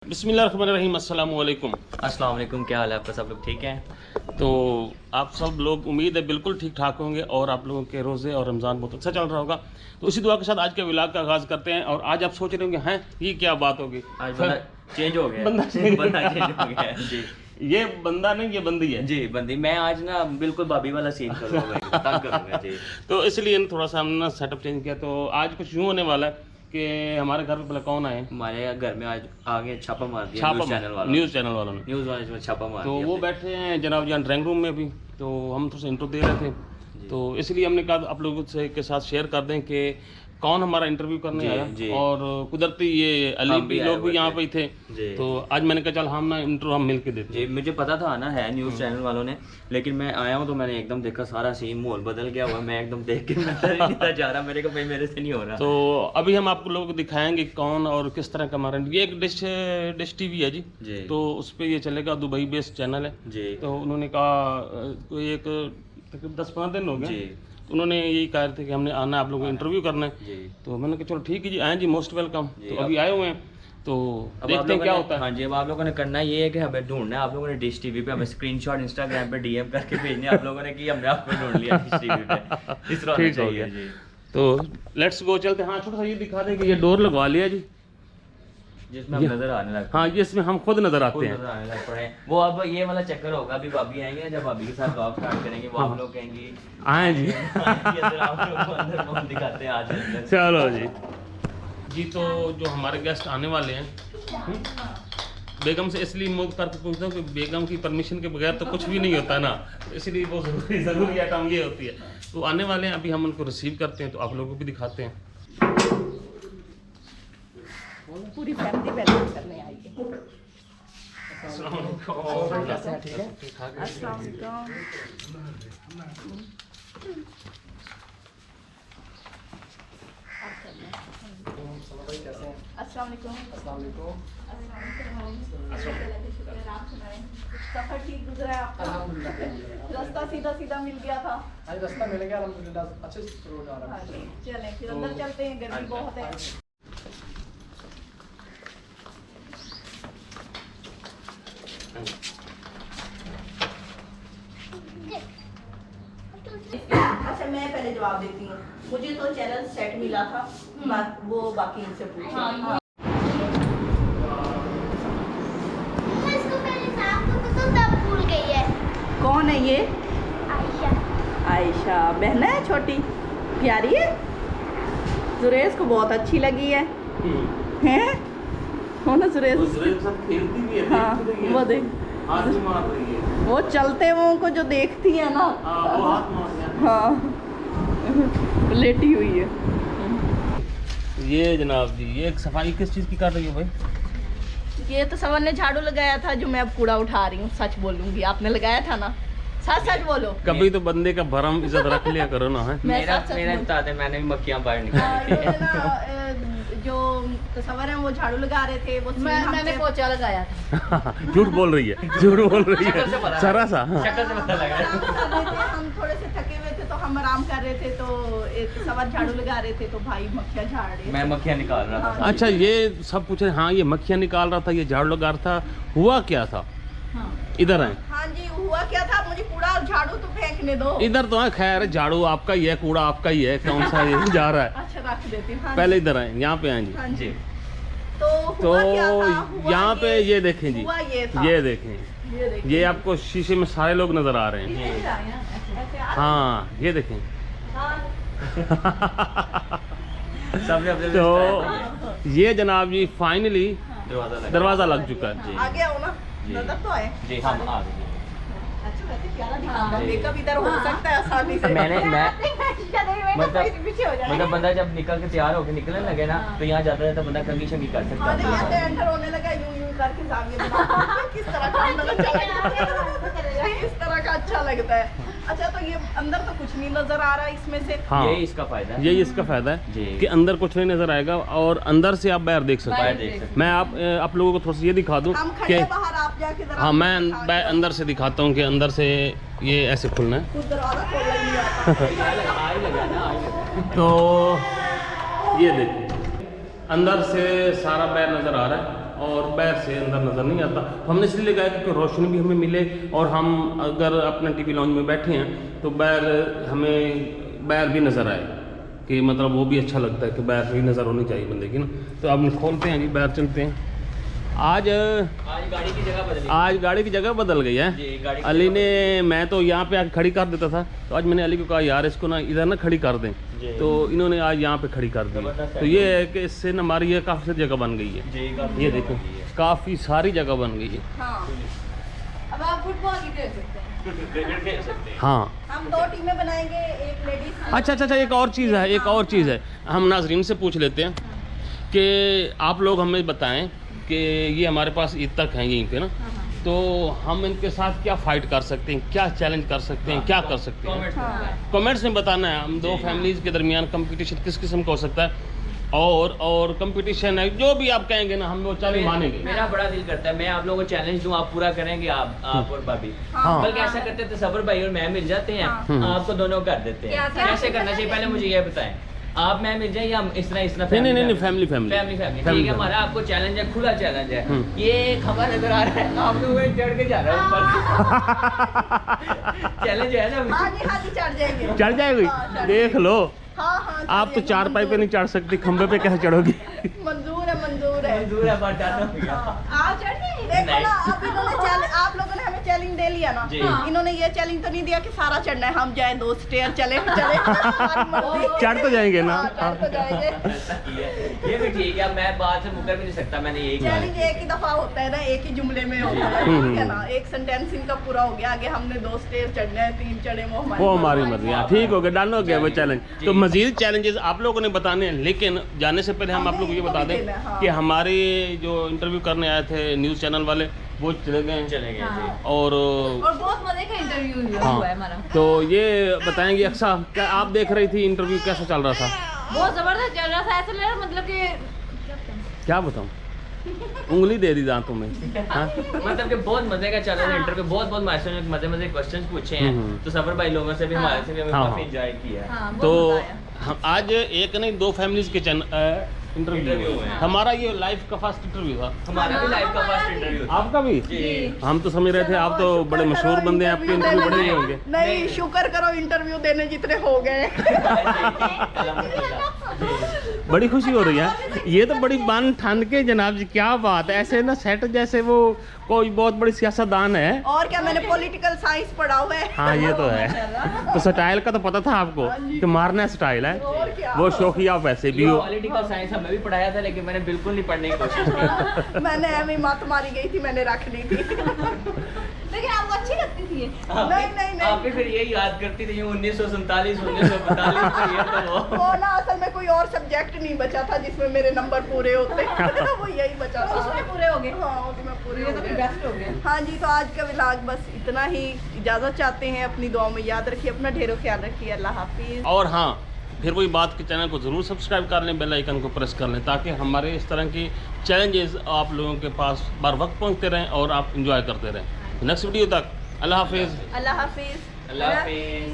बिस्मिल्लाहिर्रहमानिर्रहीम, अस्सलाम वालेकुम। अस्सलाम वालेकुम, क्या हाल है आपका? सब लोग ठीक हैं? तो आप सब लोग उम्मीद है बिल्कुल ठीक ठाक होंगे और आप लोगों के रोज़े और रमज़ान बहुत अच्छा चल रहा होगा। तो इसी दुआ के साथ आज के व्लॉग का आगाज़ करते हैं। और आज आप सोच रहे होंगे हैं ये क्या बात होगी, आज बंदा चेंज हो गया बंदा चेंज हो गया है जी। ये बंदा नहीं, ये बंदी है जी बंदी, मैं आज ना बिल्कुल भाभी वाला सीन करूँगा, तंग करूँगा जी। तो इसलिए थोड़ा सा हमने सेटअप चेंज किया। तो आज कुछ यूँ होने वाला है कि हमारे घर पे पहले कौन आए, हमारे घर में आज आगे छापा मार दिया न्यूज़ चैनल वालों ने न्यूज़ वाले में छापा मार तो दिया। वो बैठे हैं जनाब यहाँ ड्राइंग रूम में भी। तो हम थोड़ा सा इंट्रो दे रहे थे, तो इसलिए हमने कहा आप लोगों से के साथ शेयर कर दें कि कौन हमारा इंटरव्यू करने आया। और कुदरती ये अली भी लोग भी यहाँ पे थे। तो आज मैंने कहा चल हम ना इंट्रो हम मिल के देते जी। मुझे पता था ना है न्यूज़ चैनल वालों ने, लेकिन मैं आया हूँ तो मैंने एकदम देखा सारा सीन माहौल बदल गया हुआ। मैं एकदम देख के मैं जा रहा, मेरे को भाई मेरे से नहीं हो रहा। तो अभी हम आपको लोगों को दिखाएंगे कौन और किस तरह का हमारा ये एक डिश टीवी है जी। तो उस पर ये चलेगा, दुबई बेस्ड चैनल है जी। तो उन्होंने कहा कोई एक तकरीबन 10-15 दिन हो गए, उन्होंने यही कहा थे कि हमने आना है, आप लोगों को इंटरव्यू करना है। तो मैंने कहा चलो ठीक है जी, आए जी, मोस्ट वेलकम। तो अभी आए हुए हैं, तो देखते हैं क्या होता है। हाँ जी, अब आप लोगों ने करना ये है कि हमें ढूंढना है। आप लोगों ने डिश टीवी पे हमें स्क्रीनशॉट इंस्टाग्राम पे डीएम करके भेजने। आप लोगों ने कि हमने आपको ढूंढ लिया डिश टीवी पे, इस तरह ठीक हो गया जी। तो लेट्स गो, चलते हैं। हाँ, छोटा सा ये दिखा दें कि ये डोर लगवा लिया जी, जिसमें हम नजर आने लगते हैं। हाँ, ये इसमें हम खुद नजर आते हैं। वो अब ये वाला चक्कर होगा, अभी भाभी आएंगे, जब भाभी के साथ ब्लॉग स्टार्ट करेंगे वो आप लोग कहेंगे आए जी। आप लोग को अंदर कौन दिखाते हैं आज अंदर। चलो जी जी। तो जो हमारे गेस्ट आने वाले हैं, बेगम से इसलिए मूव करके पूछता हूँ कि बेगम की परमिशन के बगैर तो कुछ भी नहीं होता ना, तो इसलिए वो ज़रूरी काम ये होती है। तो आने वाले हैं, अभी हम उनको रिसीव करते हैं, तो आप लोगों को भी दिखाते हैं। पूरी फैमिली वेलकम करने आई है। अस्सलाम सफर ठीक गुजरा है आपका? रास्ता सीधा सीधा मिल गया था? रास्ता मिल गया अल्हम्दुलिल्लाह, अच्छे से रोड आ रहा है। चलें फिर अंदर चलते हैं, गर्मी बहुत है। अच्छा, मैं पहले जवाब देती हूँ। मुझे तो चैनल सेट मिला था, वो बाकी इनसे पूछा। कौन है ये? आयशा। आयशा बहन है, छोटी प्यारी है। सुरेश को बहुत अच्छी लगी है, हैं? हो ना सुरेश? खेलती भी है, हाँ, वो देख हाथ भी मार रही है। वो चलते हुओं को जो देखती है ना, वो हाथ मार रही है। हाँ, लेटी हुई है। ये जनाब जी, ये एक सफाई किस चीज़ की कर रही हो भाई? ये तो सवन ने झाड़ू लगाया था, जो मैं अब कूड़ा उठा रही हूँ। सच बोलूंगी, आपने लगाया था ना, सच सच बोलो। कभी तो बंदे का भरम इज्जत रख लिया करो ना। है मेरा बता दे, मैंने भी मक्खियां बाहर निकाली। जो तस्वर है वो झाड़ू लगा रहे थे, वो मैंने पोछा लगाया था। झूठ बोल रही है, झूठ बोल रही है सारा सा। शक्ल से पता लग रहा है। हम थोड़े से थके हुए थे तो हम आराम कर रहे थे, तो एक सवार झाड़ू लगा रहे थे, तो भाई मक्खियाँ झाड़ रहे। मैं मक्खियां निकाल रहा था। अच्छा, ये सब पूछ रहे, हाँ ये मक्खियाँ निकाल रहा था, ये झाड़ू लगा रहा था, हुआ क्या था? इधर है। हाँ जी, हुआ क्या था? मुझे कूड़ा और झाड़ू तो फेंकने दो। इधर तो है, खैर झाड़ू आपका ही है, कूड़ा आपका ही है, कौन सा ये जा रहा है? अच्छा, रख देती हूँ। पहले इधर आए, यहाँ पे आए जी। हाँ जी। तो यहाँ पे ये देखें जी, ये देखें, ये आपको शीशे में सारे लोग नजर आ रहे हैं। हाँ, ये देखें। तो ये जनाब जी फाइनली दरवाजा लग चुका है। आगे आओ ना, नजर तो आए जी। हम आ गए। अच्छा, वैसे प्यारा दिखा, मेकअप इधर हो सकता है आसानी से। मतलब बंदा जब निकल के तैयार होके निकलने लगे ना, तो यहाँ जाता है तो बंदा कंगी शंगी कर सकता है। यहाँ से एंटर होने लगा, यूं करके सामने किस तरह का इस तरह का अच्छा लगता है। अच्छा, तो ये अंदर तो कुछ नहीं नजर आ रहा है इसमें से। हाँ, यही इसका फायदा है। यही इसका फायदा है कि अंदर कुछ नहीं नजर आएगा और अंदर से आप बाहर देख सकते हैं। मैं आप लोगों को थोड़ा सा ये दिखा दूं कि हाँ, मैं अंदर से दिखाता हूँ कि अंदर से ये ऐसे खुलना है। तो ये देखिए, अंदर से सारा बाहर नजर आ रहा है और बाहर से अंदर नज़र नहीं आता। तो हमने इसलिए लगाया क्योंकि रोशनी भी हमें मिले और हम अगर अपने टीवी लॉन्ज में बैठे हैं तो बाहर भी नज़र आए कि मतलब वो भी अच्छा लगता है कि बाहर भी नज़र होनी चाहिए बंदे की ना। तो अब खोलते हैं जी, बाहर चलते हैं। आज गाड़ी की जगह बदली। आज गाड़ी की जगह बदल गई है। जी, गाड़ी की अली ने, मैं तो यहाँ पे आके खड़ी कर देता था, तो आज मैंने अली को कहा यार इसको ना इधर ना खड़ी कर दें, तो इन्होंने आज यहाँ पे खड़ी कर दी। तो ये है कि इससे ना हमारी ये काफ़ी सारी जगह बन गई है। जी, ये देखो काफ़ी सारी जगह बन गई है। हाँ। अब आप फुटबॉल भी खेल सकते हैं। क्रिकेट खेल सकते हैं। हाँ हम 2 टीमें बनाएंगे, एक लेडीज। अच्छा, एक और चीज़ है, एक और चीज़ है, हम नाजरीन से पूछ लेते हैं कि आप लोग हमें बताएं कि ये हमारे पास ईद तक हैं यहीं पे ना, तो हम इनके साथ क्या फ़ाइट कर सकते हैं, क्या चैलेंज कर सकते हैं, क्या कर सकते हैं, कमेंट्स में बताना है। हम 2 फैमिलीज़ के दरमियान कंपटीशन किस किस्म का हो सकता है, और कंपटीशन है जो भी आप कहेंगे ना हम वो चैलेंज मानेंगे। मेरा बड़ा दिल करता है मैं आप लोगों को चैलेंज दूं, आप पूरा करेंगे, आप और भाभी। हाँ। बल्कि ऐसा करते थे सबर भाई और मैं मिल जाते हैं, आपको दोनों कर देते हैं। कैसे करना चाहिए पहले मुझे ये बताएं। आप मैं मिल जाए या इस तरह नहीं फैमिली ठीक है। हमारा आपको चैलेंज है, खुला चैलेंज है। ये खबर नजर आ रहा है आप लोग चढ़ के जा रहे हो ऊपर। चैलेंज है ना। हाँ जी चढ़ जाएंगे। चढ़ जाएगी, देख लो। हाँ आप तो 4 पाई पे नहीं चढ़ सकती, खंबे पे कैसे चढ़ोगी? मंजूर है। मंजूर है बात जाता हूं। आप चढ़ जाइए। देखो ना, अब इन्होंने आप लोगों ने हमें चैलेंज दे लिया ना। इन्होंने ये चैलेंज तो नहीं दिया कि सारा चढ़ना है, हम जाए 2 स्टेयर चले हमारी मर्जी। चढ़ तो जाएंगे ना। चढ़ तो जाएंगे। ये भी ठीक है, मैं बात से मुकर भी नहीं सकता, मैंने यही कहा। चैलेंज एक ही दफा होता है ना, एक ही जुमले में होता है, ठीक है ना, एक सेंटेंस इनका पूरा हो गया। आगे हमने 2 स्टेयर चढ़ना है, 3 चढ़े वो हमारी मर्जी है। ठीक हो गया, डन हो गया वो चैलेंज। तो मजीद चैलेंजेस आप लोगों ने बताने हैं, लेकिन जाने से पहले हम आप लोगों को ये बता दें कि हमारे जो इंटरव्यू करने आए थे न्यूज़ चैनल वाले वो चले गए और बहुत मजे का इंटरव्यू हुआ है हमारा। तो ये बताएंगे अक्सा, क्या आप देख रही थी इंटरव्यू कैसा चल रहा था? बहुत जबरदस्त चल रहा था, ऐसा लग रहा मतलब कि क्या बताऊं, उंगली दे दी दांतों में। हाँ? मतलब कि बहुत मजे का चल रहा है इंटरव्यू, बहुत मजे क्वेश्चंस पूछे हैं। तो सफर भाई लोगों से भी हमारे से भी हमें काफी एंजॉय किया है। तो हम आज एक नहीं 2 फैमिलीज के इंटरव्यू है। हमारा ये लाइफ का फर्स्ट इंटरव्यू था। हमारा भी लाइफ का फर्स्ट इंटरव्यू था। आपका भी? हम तो समझ रहे थे आप तो बड़े मशहूर बंदे हैं, आपके इंटरव्यू बड़े नहीं होंगे। नहीं, शुक्र करो इंटरव्यू देने जितने हो गए। बड़ी खुशी हो रही है। ये तो बड़ी बन ठन के जनाब जी, क्या बात है, ऐसे ना सेट जैसे वो कोई बहुत बड़ी सियासतदान है। और क्या, मैंने पॉलिटिकल साइंस पढ़ा हुआ है। हाँ ये तो है। तो स्टाइल का तो पता था आपको कि मारना स्टाइल है, वो शौकिया वैसे भी हो। पॉलिटिकल साइंस हमें भी पढ़ाया था, लेकिन मैंने बिल्कुल नहीं पढ़ने की कोशिश की। मैंने एम मत मारी गई थी, मैंने रख ली थी। लेकिन आपको अच्छी लगती थी ये। नहीं आप भी फिर यही याद करती थी 1947 1942। वो ना असल में कोई और सब्जेक्ट नहीं बचा था जिसमें मेरे नंबर पूरे होते। वो यही बचा था। उसमें पूरे हो गए। हाँ, उसमें पूरे ये हो तो गए। बेस्ट हो गया। हाँ जी, तो आज का व्लॉग बस इतना ही। इजाज़त चाहते हैं, अपनी दुआओं में याद रखिए, अपना ढेरों ख्याल रखिए। अल्लाह हाफिज़। और हाँ, फिर वही बात कि चैनल को ज़रूर सब्सक्राइब कर लें, बेल आइकन को प्रेस कर लें, ताकि हमारे इस तरह की चैलेंजेस आप लोगों के पास बार वक्त पहुंचते रहें और आप इंजॉय करते रहें। नेक्स्ट वीडियो तक अल्लाह हाफिज़। अल्लाह हाफिज़। अल्लाह हाफिज़।